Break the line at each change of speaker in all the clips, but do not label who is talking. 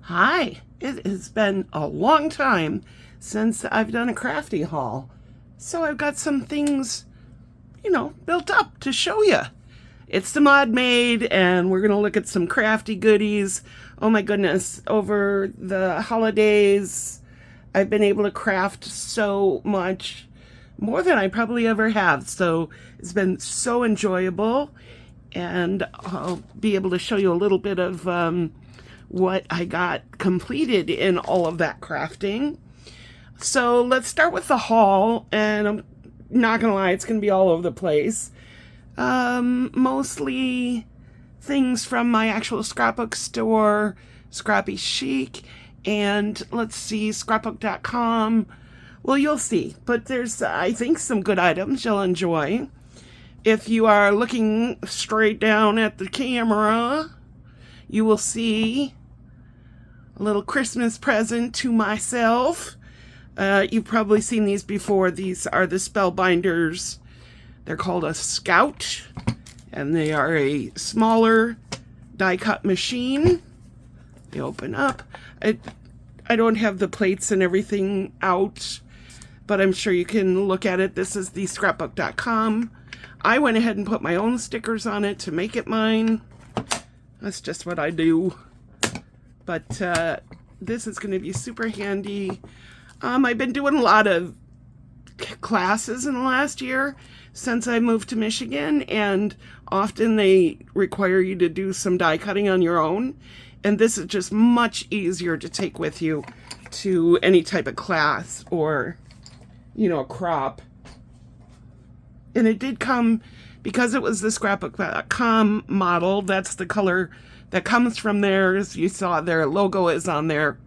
Hi, it has been a long time since I've done a Crafty haul. So I've got some things, built up to show you. It's the Mod Maid, and we're going to look at some crafty goodies. Oh my goodness, over the holidays, I've been able to craft so much, more than I probably ever have. So it's been so enjoyable, and I'll be able to show you a little bit of what I got completed in all of that crafting. So let's start with the haul, and I'm not gonna lie, it's gonna be all over the place. Mostly things from my actual scrapbook store, Scrappy Chic, and let's see, scrapbook.com. Well, you'll see, but there's, I think, some good items you'll enjoy. If you are looking straight down at the camera, you will see a little Christmas present to myself. You've probably seen these before. These are the Spellbinders. They're called a Scout, and they are a smaller die-cut machine. They open up. I don't have the plates and everything out, but I'm sure you can look at it. This is the scrapbook.com. I went ahead and put my own stickers on it to make it mine. That's just what I do. But this is going to be super handy. I've been doing a lot of classes in the last year since I moved to Michigan, and often they require you to do some die cutting on your own. And this is just much easier to take with you to any type of class or, a crop. And it did come, because it was the scrapbook.com model, that's the color that comes from theirs. You saw their logo is on there.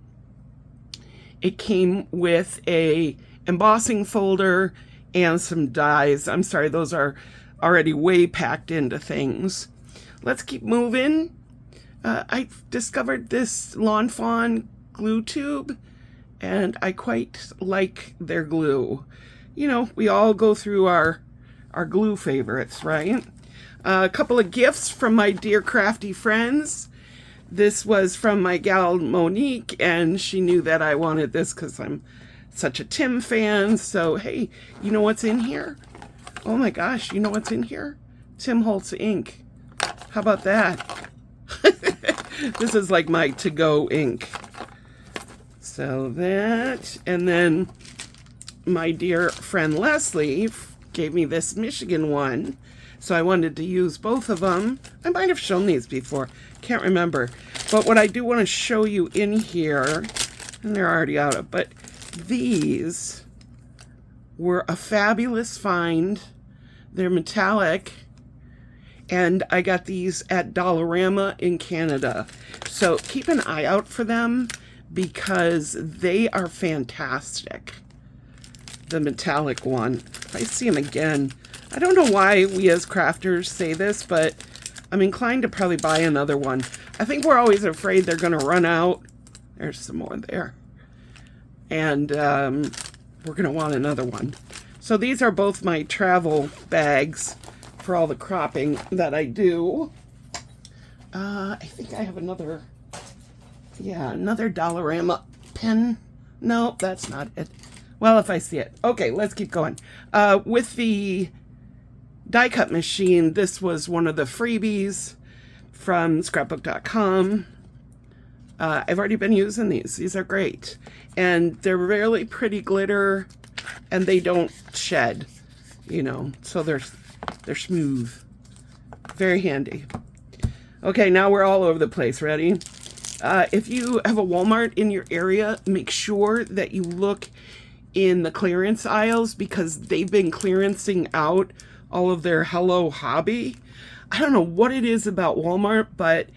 It came with a embossing folder and some dies. I'm sorry, those are already way packed into things. Let's keep moving. I discovered this Lawn Fawn glue tube, and I quite like their glue. We all go through our glue favorites, right? A couple of gifts from my dear crafty friends. This was from my gal Monique, and she knew that I wanted this because I'm such a Tim fan. So, hey, you know what's in here? Oh my gosh, you know what's in here? Tim Holtz ink. How about that? This is like my to-go ink. So that, and then my dear friend Leslie gave me this Michigan one. So I wanted to use both of them. I might have shown these before. Can't remember. But what I do want to show you in here, and they're already out of, but these were a fabulous find. They're metallic. And I got these at Dollarama in Canada. So keep an eye out for them because they are fantastic. The metallic one. If I see them again, I don't know why we as crafters say this, but I'm inclined to probably buy another one. I think we're always afraid they're going to run out. There's some more there. And we're going to want another one. So these are both my travel bags for all the cropping that I do. I think I have another Dollarama pen. No, that's not it. Well, if I see it. Okay, let's keep going. With the die cut machine, this was one of the freebies from scrapbook.com. I've already been using these. These are great. And they're really pretty glitter, and they don't shed, so they're smooth. Very handy. Okay, now we're all over the place. Ready? If you have a Walmart in your area, make sure that you look in the clearance aisles because they've been clearancing out all of their Hello Hobby. I don't know what it is about Walmart, but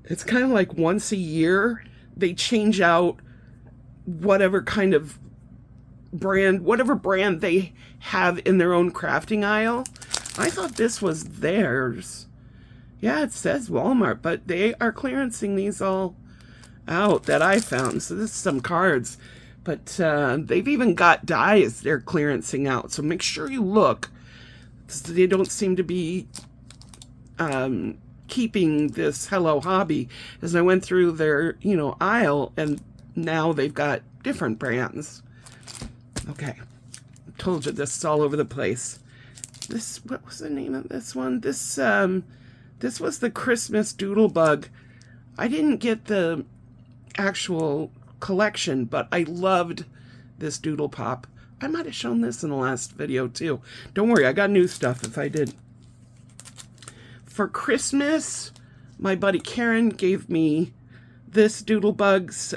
it's kind of like once a year they change out whatever kind of brand, whatever brand they have in their own crafting aisle. I thought this was theirs. Yeah, it says Walmart, but they are clearancing these all out that I found. So this is some cards. But they've even got dies they're clearancing out. So make sure you look. They don't seem to be keeping this Hello Hobby as I went through their, aisle, and now they've got different brands. Okay. Told you this is all over the place. What was the name of this one? This was the Christmas Doodlebug. I didn't get the actual collection, but I loved this Doodle Pop. I might have shown this in the last video too. Don't worry, I got new stuff if I did. For Christmas, my buddy Karen gave me this Doodlebugs.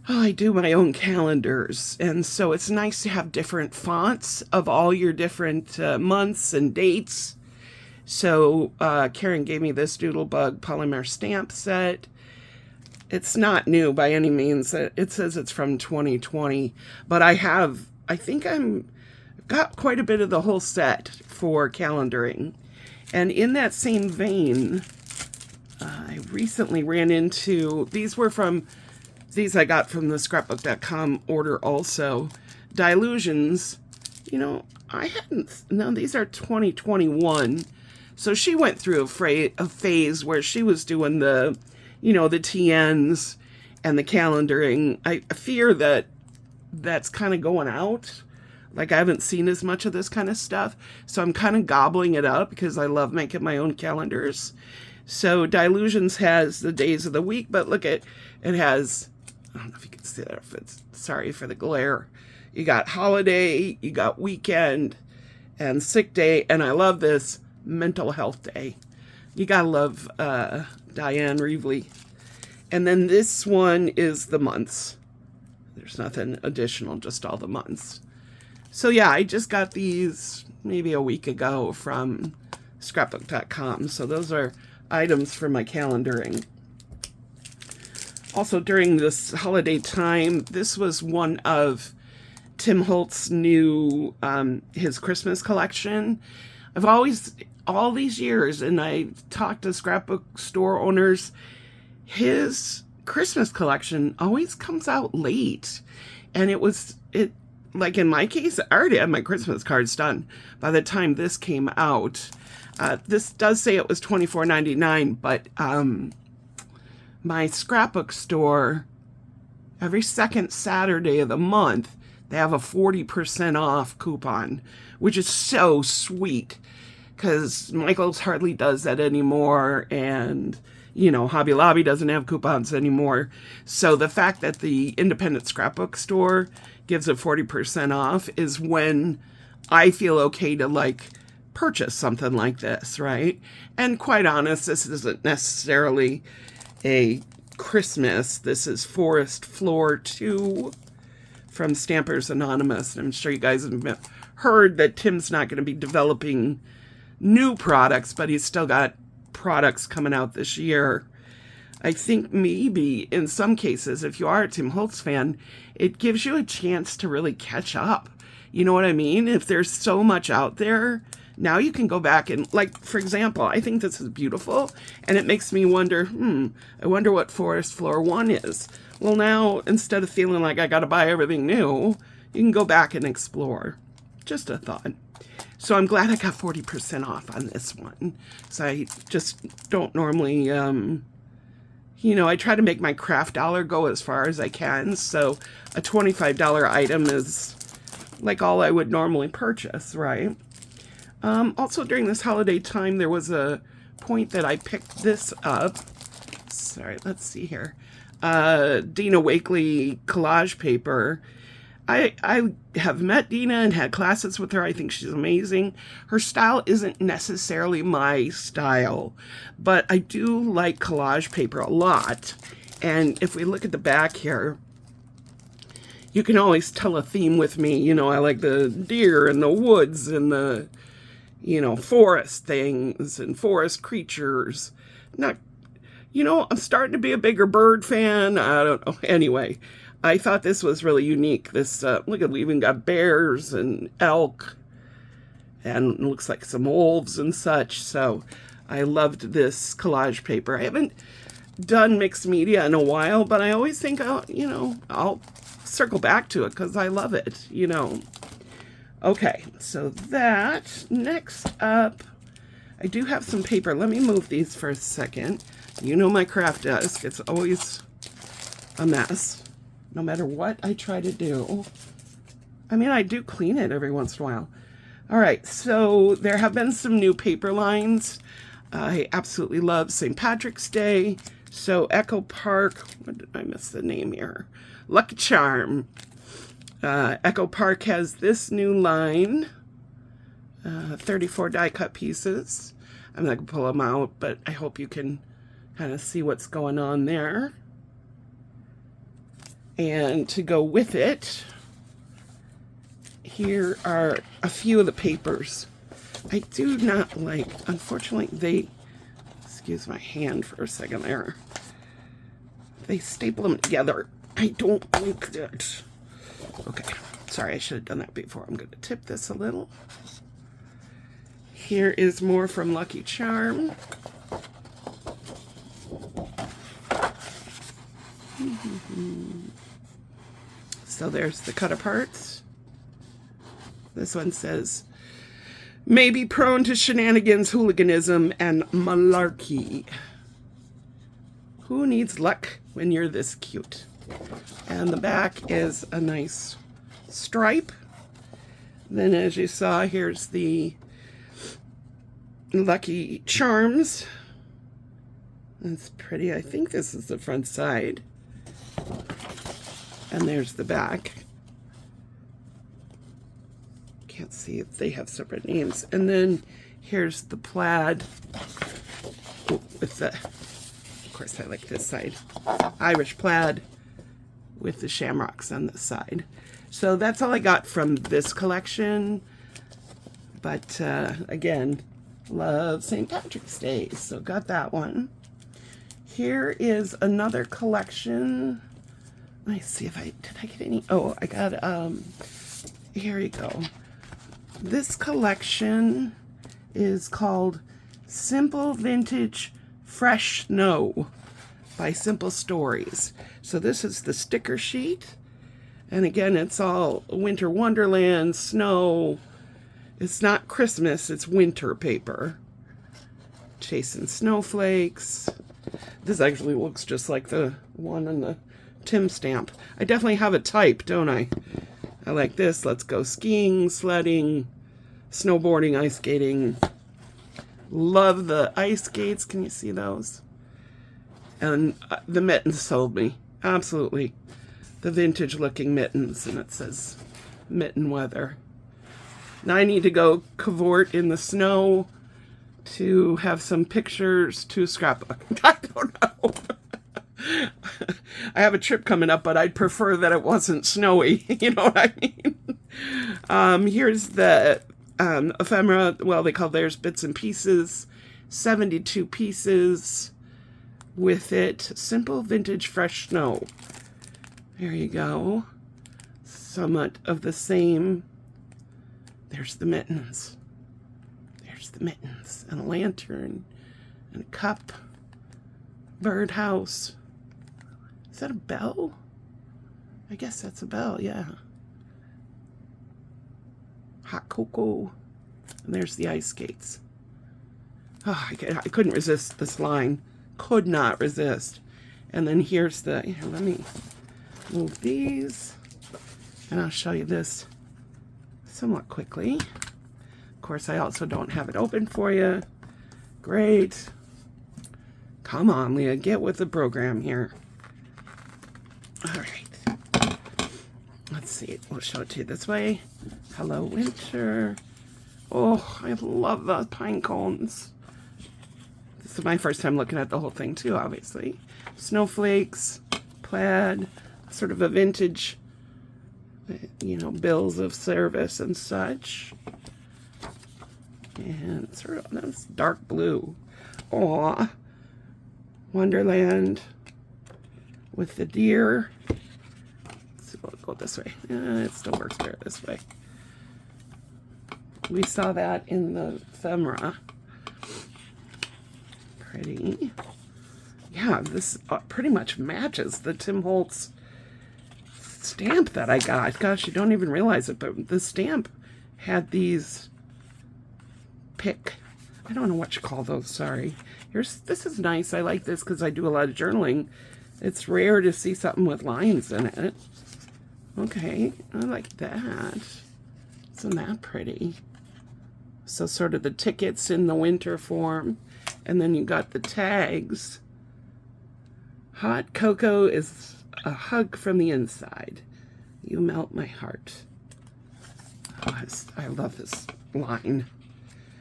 I do my own calendars, and so it's nice to have different fonts of all your different months and dates. So Karen gave me this Doodlebug polymer stamp set. It's not new by any means. It says it's from 2020, but I think I've got quite a bit of the whole set for calendaring. And in that same vein, I recently ran into, these I got from the scrapbook.com order also. Dilutions, these are 2021. So she went through a phase where she was doing the TNs and the calendaring. I fear that that's kind of going out. Like, I haven't seen as much of this kind of stuff. So I'm kind of gobbling it up because I love making my own calendars. So Dilutions has the days of the week, but look at it has, I don't know if you can see that, sorry for the glare. You got holiday, you got weekend, and sick day, and I love this mental health day. You gotta love Diane Reevely. And then this one is the months. There's nothing additional, just all the months. So yeah, I just got these maybe a week ago from scrapbook.com. So those are items for my calendaring. Also, during this holiday time, this was one of Tim Holtz's new, his Christmas collection. I've always, all these years, and I talked to scrapbook store owners, his Christmas collection always comes out late. And like in my case, I already had my Christmas cards done by the time this came out. This does say it was $24.99, but my scrapbook store, every second Saturday of the month, they have a 40% off coupon, which is so sweet because Michael's hardly does that anymore, and Hobby Lobby doesn't have coupons anymore. So the fact that the independent scrapbook store gives it 40% off is when I feel okay to purchase something like this, right? And quite honest, this isn't necessarily a Christmas. This is Forest Floor 2 from Stampers Anonymous. And I'm sure you guys have heard that Tim's not going to be developing new products, but he's still got products coming out this year. I think maybe in some cases, if you are a Tim Holtz fan, it gives you a chance to really catch up. You know what I mean? If there's so much out there, now you can go back and, for example, I think this is beautiful, and it makes me wonder, I wonder what Forest Floor 1 is. Well, now, instead of feeling like I got to buy everything new, you can go back and explore. Just a thought. So I'm glad I got 40% off on this one. So I just don't normally, I try to make my craft dollar go as far as I can. So a $25 item is like all I would normally purchase, right? Also, during this holiday time, there was a point that I picked this up. Sorry, let's see here. Dina Wakely collage paper. I have met Dina and had classes with her. I think she's amazing. Her style isn't necessarily my style, but I do like collage paper a lot. And if we look at the back here, you can always tell a theme with me. I like the deer and the woods and the, forest things and forest creatures. I'm starting to be a bigger bird fan. I don't know. Anyway, I thought this was really unique. This, look at, we even got bears and elk and it looks like some wolves and such. So I loved this collage paper. I haven't done mixed media in a while, but I always think, I'll circle back to it because I love it, Okay, so that, next up, I do have some paper. Let me move these for a second. You know my craft desk, it's always a mess, no matter what I try to do. I mean, I do clean it every once in a while. All right, so there have been some new paper lines. I absolutely love St. Patrick's Day. So Echo Park, what did I miss the name here? Lucky Charm. Echo Park has this new line, 34 die cut pieces. I'm not gonna pull them out, but I hope you can kind of see what's going on there. And to go with it, here are a few of the papers. I do not like, unfortunately, excuse my hand for a second there. They staple them together. I don't like that. Okay, sorry, I should have done that before. I'm going to tip this a little. Here is more from Lucky Charm. So there's the cut aparts. This one says, may be prone to shenanigans, hooliganism, and malarkey. Who needs luck when you're this cute? And the back is a nice stripe. Then as you saw, here's the Lucky Charms. That's pretty. I think this is the front side. And there's the back. Can't see if they have separate names. And then here's the plaid with the, of course I like this side, Irish plaid with the shamrocks on this side. So that's all I got from this collection. But again, love St. Patrick's Day, so got that one. Here is another collection. Let me see if did I get any? Oh, I got, here you go. This collection is called Simple Vintage Fresh Snow by Simple Stories. So this is the sticker sheet. And again, it's all winter wonderland, snow. It's not Christmas, it's winter paper. Chasing snowflakes. This actually looks just like the one on the Tim stamp. I definitely have a type, don't I? I like this. Let's go skiing, sledding, snowboarding, ice skating. Love the ice skates. Can you see those? And the mittens sold me. Absolutely. The vintage looking mittens. And it says mitten weather. Now I need to go cavort in the snow to have some pictures to scrapbook. I don't know. I have a trip coming up, but I'd prefer that it wasn't snowy. You know what I mean? Here's the ephemera. Well, they call theirs bits and pieces. 72 pieces with it. Simple vintage fresh snow. There you go. Somewhat of the same. There's the mittens. There's the mittens. And a lantern. And a cup. Birdhouse. Is that a bell? I guess that's a bell, yeah. Hot cocoa. And there's the ice skates. Oh, I couldn't resist this line. Could not resist. And then here's the, here, let me move these. And I'll show you this somewhat quickly. Of course, I also don't have it open for you. Great. Come on, Leah, get with the program here. All right. Let's see. We'll show it to you this way. Hello, winter. Oh, I love the pine cones. This is my first time looking at the whole thing, too, obviously. Snowflakes, plaid, sort of a vintage, you know, bills of service and such. And sort of, that's dark blue. Aw. Wonderland with the deer. So we'll go this way. It still works better this way. We saw that in the ephemera. Pretty. Yeah, this pretty much matches the Tim Holtz stamp that I got. Gosh, you don't even realize it, but the stamp had these I don't know what you call those, sorry. This is nice. I like this because I do a lot of journaling. It's rare to see something with lines in it. Okay, I like that. Isn't that pretty? So sort of the tickets in the winter form. And then you got the tags. Hot cocoa is a hug from the inside. You melt my heart. Oh, I love this line.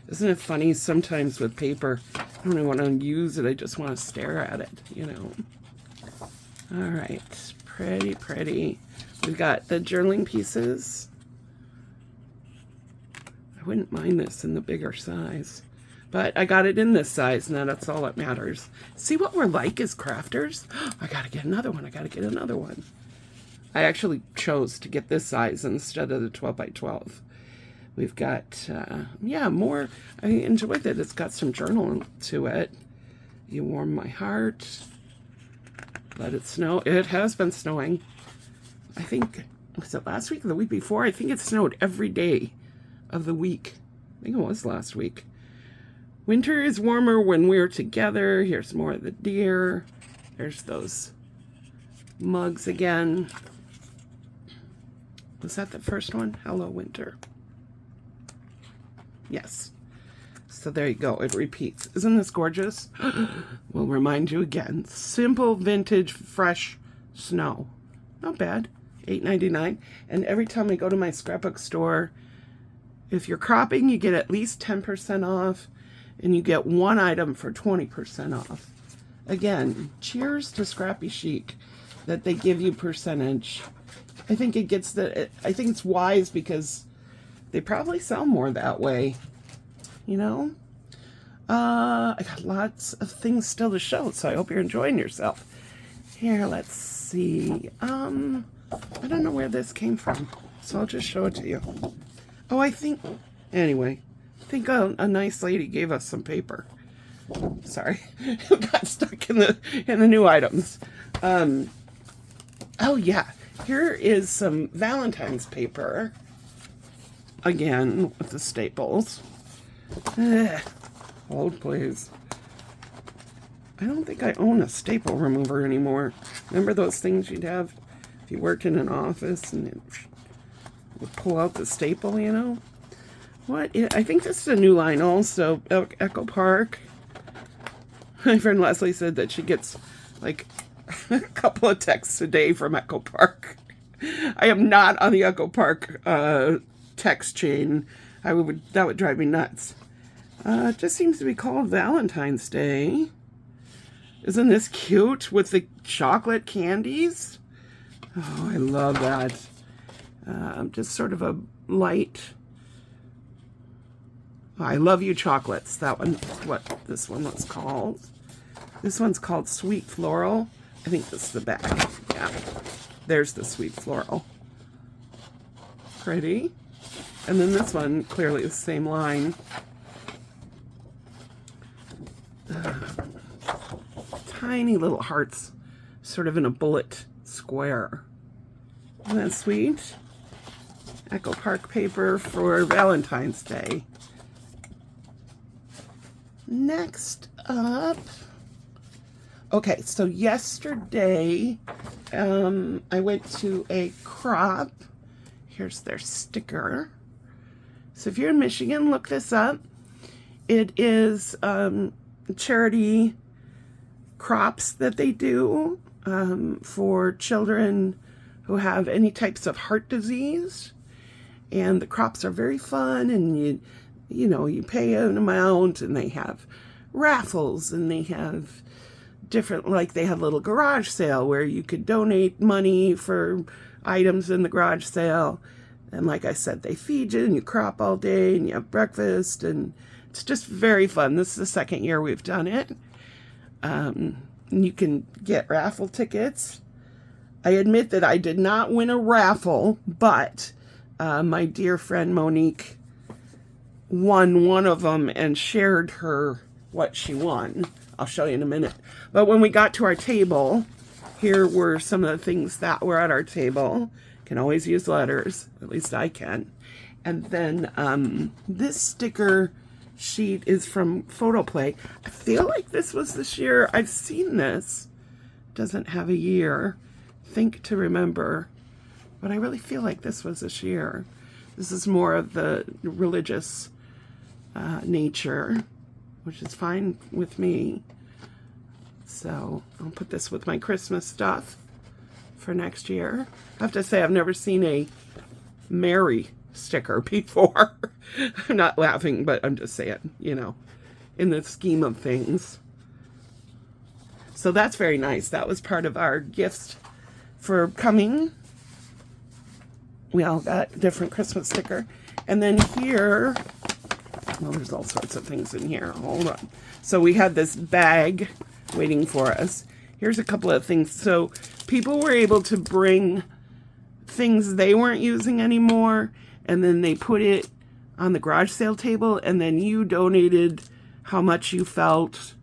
Isn't it funny? Sometimes with paper, I don't even want to use it. I just want to stare at it, you know. All right. Pretty, pretty. We've got the journaling pieces. I wouldn't mind this in the bigger size. But I got it in this size, and that's all that matters. See what we're like as crafters? I got to get another one. I got to get another one. I actually chose to get this size instead of the 12 by 12. We've got, yeah, more. I enjoyed it. It's got some journal to it. You warm my heart. Let it snow. It has been snowing. I think, was it last week or the week before? I think it snowed every day of the week. I think it was last week. Winter is warmer when we're together. Here's more of the deer. There's those mugs again. Was that the first one? Hello, winter. Yes. So there you go. It repeats. Isn't this gorgeous? We'll remind you again. Simple, vintage, fresh snow. Not bad. $8.99. And every time I go to my scrapbook store, if you're cropping, you get at least 10% off. And you get one item for 20% off. Again, cheers to Scrappy Chic that they give you percentage. I think it gets I think it's wise because they probably sell more that way, you know? I got lots of things still to show, so I hope you're enjoying yourself. Here, let's see. I don't know where this came from, so I'll just show it to you. Oh, anyway, I think a nice lady gave us some paper. Sorry, it got stuck in the new items. Oh yeah, here is some Valentine's paper. Again, with the staples. Hold, please. I don't think I own a staple remover anymore. Remember those things you'd have if you worked in an office and it would pull out the staple, you know? I think this is a new line also. Echo Park. My friend Leslie said that she gets like a couple of texts a day from Echo Park. I am not on the Echo Park text chain. That would drive me nuts. It just seems to be called Valentine's Day. Isn't this cute with the chocolate candies? Oh, I love that. Just sort of a light. I love you chocolates. That one, what this one was called. This one's called Sweet Floral. I think this is the back. Yeah. There's the Sweet Floral. Pretty. And then this one, clearly the same line. Tiny little hearts, sort of in a bullet square. Isn't that sweet? Echo Park paper for Valentine's Day. Next up, okay, so yesterday I went to a crop. Here's their sticker. So if you're in Michigan, look this up. It is charity crops that they do for children who have any types of heart disease. And the crops are very fun, and you know, you pay an amount, and they have raffles, and they have different, like they have a little garage sale where you could donate money for items in the garage sale. And like I said, they feed you, and you crop all day, and you have breakfast, and it's just very fun. This is the second year we've done it. You can get raffle tickets. I admit that I did not win a raffle, but my dear friend Monique won one of them and shared what she won. I'll show you in a minute. But when we got to our table, here were some of the things that were at our table. Can always use letters, at least I can. And then this sticker sheet is from Photoplay. I feel like this was this year. I've seen this. Doesn't have a year. Think to remember. But I really feel like this was this year. This is more of the religious nature, which is fine with me. So I'll put this with my Christmas stuff for next year. I have to say I've never seen a Mary sticker before. I'm not laughing, but I'm just saying, you know, in the scheme of things. So that's very nice. That was part of our gifts for coming. We all got different Christmas sticker. And then here, well, there's all sorts of things in here. Hold on. So we had this bag waiting for us. Here's a couple of things. So people were able to bring things they weren't using anymore, and then they put it on the garage sale table, and then you donated how much you felt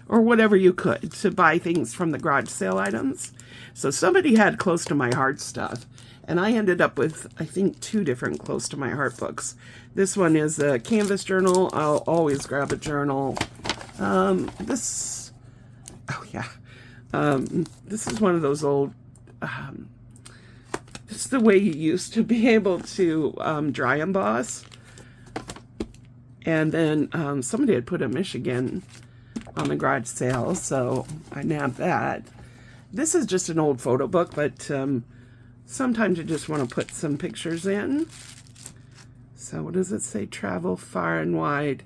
or whatever you could to buy things from the garage sale items. So somebody had close to my heart stuff, and I ended up with, I think, 2 different close to my heart books. This one is a canvas journal. I'll always grab a journal. This is one of those old, this is the way you used to be able to dry emboss. And then somebody had put a Michigan on the garage sale, so I nabbed that. This is just an old photo book, but sometimes you just want to put some pictures in. So what does it say? Travel far and wide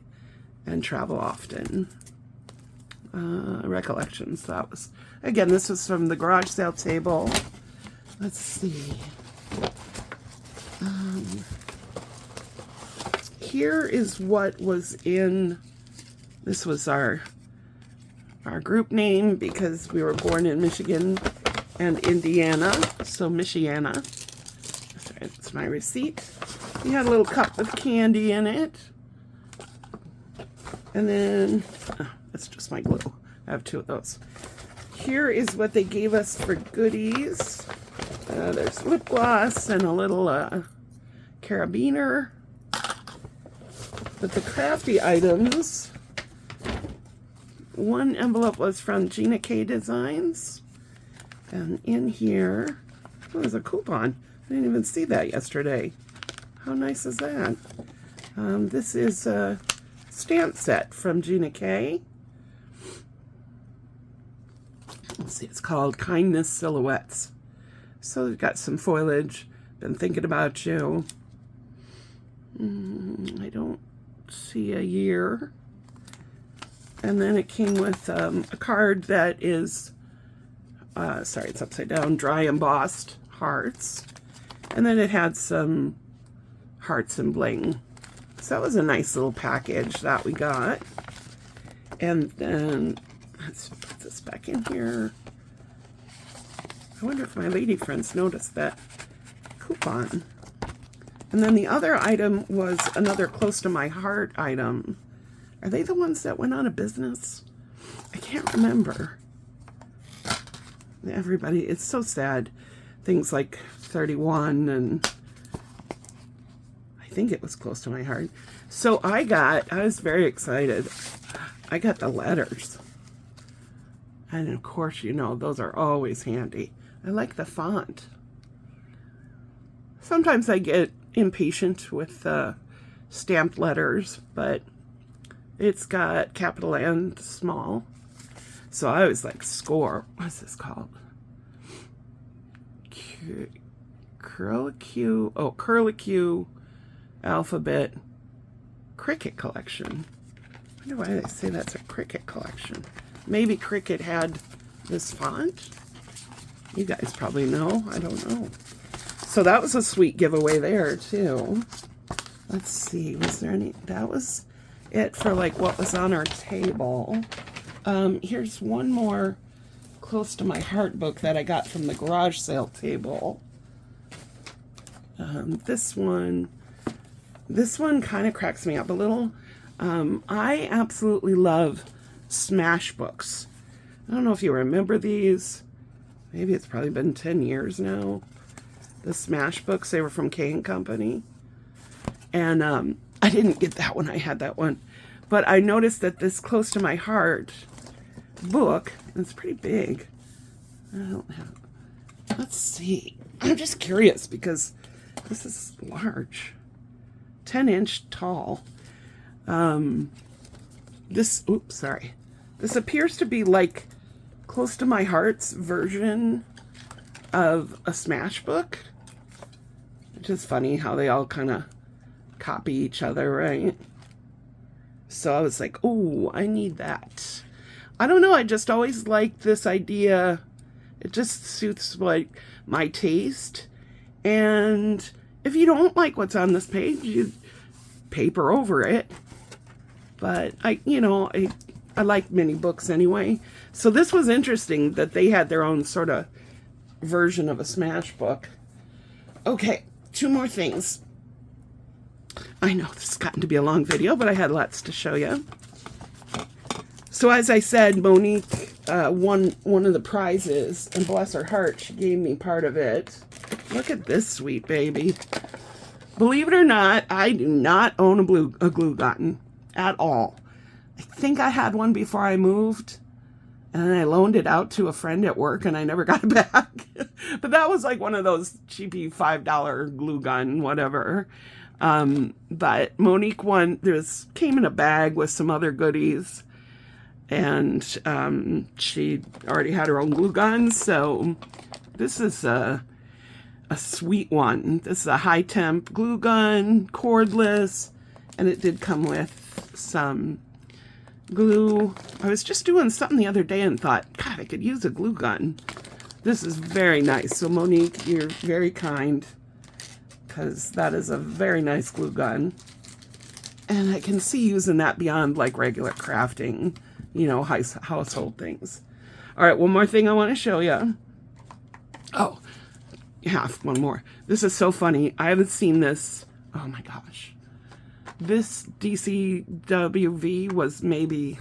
and travel often. Recollections. That was, again, this was from the garage sale table. Let's see. Here is what was in, this was our group name because we were born in Michigan and Indiana, so Michiana. That's my receipt. We had a little cup of candy in it. And then, that's just my glue. I have 2 of those. Here is what they gave us for goodies. There's lip gloss and a little carabiner. But the Crafty items, one envelope was from Gina K Designs. And in here, oh, there's a coupon. I didn't even see that yesterday. How nice is that? This is a stamp set from Gina K. Let's see, it's called Kindness Silhouettes. So we've got some foliage. Been thinking about you. I don't see a year. And then it came with a card that is, sorry, it's upside down, dry embossed hearts. And then it had some hearts and bling. So that was a nice little package that we got. And then, let's put this back in here. I wonder if my lady friends noticed that coupon. And then the other item was another close to my heart item. Are they the ones that went out of business? I can't remember. Everybody, it's so sad. Things like 31 and I think it was close to my heart. So I was very excited. I got the letters. And of course, you know, those are always handy. I like the font. Sometimes I get impatient with stamped letters, but it's got capital and small. So I always like score. What's this called? Curlicue Alphabet Cricket Collection. I wonder why they say that's a Cricket collection. Maybe Cricket had this font. You guys probably know. I don't know. So that was a sweet giveaway there too. Let's see. Was there any? That was it for like what was on our table. Here's one more close to my heart book that I got from the garage sale table. This one kind of cracks me up a little. I absolutely love Smash books. I don't know if you remember these. Maybe it's probably been 10 years now. The Smash books, they were from K & Company. And I didn't get that one. I had that one. But I noticed that this Close to My Heart book, it's pretty big. I don't have, let's see. I'm just curious because this is large. 10-inch tall. This appears to be like Close to My Heart's version of a Smash book. Which is funny how they all kind of copy each other, right? So I was like, oh, I need that. I don't know, I just always liked this idea. It just suits like my taste. And if you don't like what's on this page, you paper over it. But I like mini books anyway. So this was interesting that they had their own sort of version of a Smash book. Okay, 2 more things. I know this has gotten to be a long video, but I had lots to show you. So as I said, Monique won one of the prizes, and bless her heart, she gave me part of it. Look at this sweet baby. Believe it or not, I do not own a glue gun at all. I think I had one before I moved, and I loaned it out to a friend at work, and I never got it back. But that was like one of those cheapy $5 glue gun, whatever. But Monique won. Came in a bag with some other goodies, and she already had her own glue gun. So this is a sweet one. This is a high temp glue gun, cordless, and it did come with some glue. I was just doing something the other day and thought, God, I could use a glue gun. This is very nice. So Monique, you're very kind, because that is a very nice glue gun. And I can see using that beyond like regular crafting, household things. All right, one more thing I want to show you. Oh, one more. This is so funny. I haven't seen this. Oh my gosh. This DCWV was maybe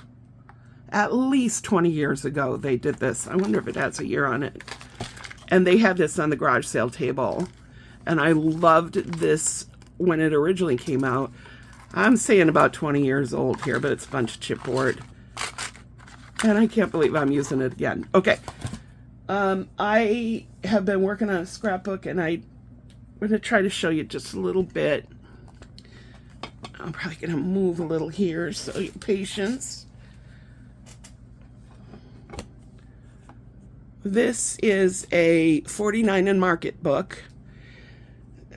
at least 20 years ago they did this. I wonder if it has a year on it. And they had this on the garage sale table. And I loved this when it originally came out. I'm saying about 20 years old here, but it's a bunch of chipboard. And I can't believe I'm using it again. Okay. I have been working on a scrapbook, and I'm going to try to show you just a little bit. I'm probably going to move a little here, so your patience. This is a 49 and Market book.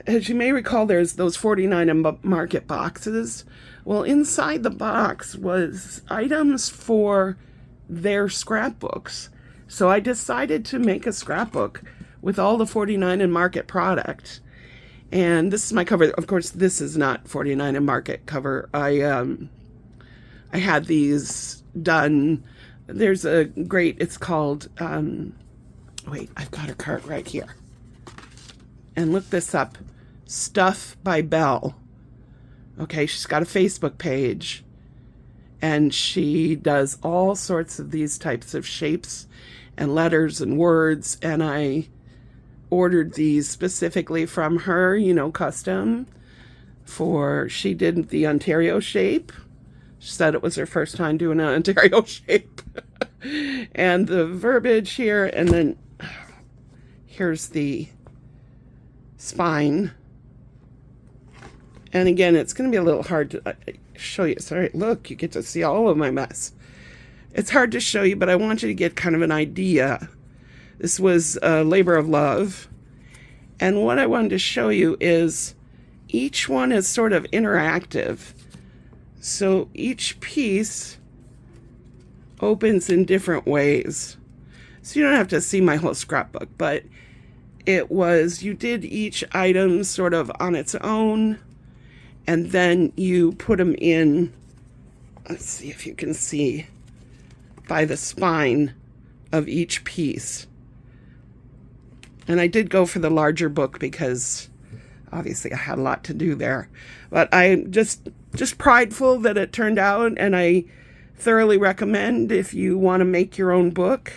As you may recall, there's those 49 and Market boxes. Well, inside the box was items for their scrapbooks. So I decided to make a scrapbook with all the 49 and Market product. And this is my cover. Of course, this is not 49 and Market cover. I had these done. There's a great, it's called, wait, I've got her cart right here. And look this up. Stuff by Belle. Okay, she's got a Facebook page. And she does all sorts of these types of shapes and letters and words. And I ordered these specifically from her, custom. She did the Ontario shape. She said it was her first time doing an Ontario shape. And the verbiage here, and then here's the spine. And again, it's going to be a little hard to show you. Sorry, look, you get to see all of my mess. It's hard to show you, but I want you to get kind of an idea. This was a labor of love. And what I wanted to show you is each one is sort of interactive. So each piece opens in different ways. So you don't have to see my whole scrapbook, but you did each item sort of on its own, and then you put them in, let's see if you can see, by the spine of each piece. And I did go for the larger book because obviously I had a lot to do there. But I'm just prideful that it turned out, and I thoroughly recommend if you want to make your own book.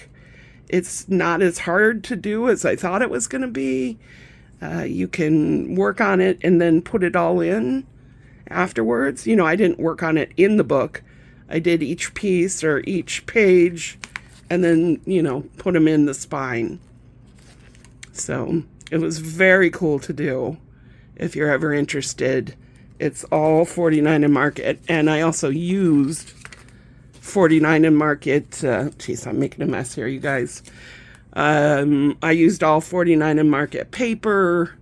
It's not as hard to do as I thought it was going to be. You can work on it and then put it all in afterwards. You know, I didn't work on it in the book. I did each piece or each page and then, you know, put them in the spine. So it was very cool to do if you're ever interested. It's all 49 in Market. And I also used 49 in Market. Geez, I'm making a mess here, you guys. I used all 49 in Market paper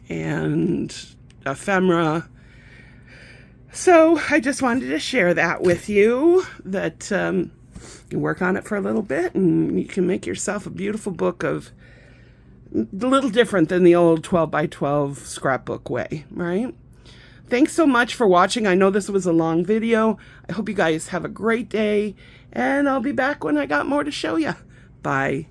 and ephemera. So I just wanted to share that with you, that you work on it for a little bit and you can make yourself a beautiful book of a little different than the old 12 by 12 scrapbook way, right? Thanks so much for watching. I know this was a long video. I hope you guys have a great day, and I'll be back when I got more to show you. Bye.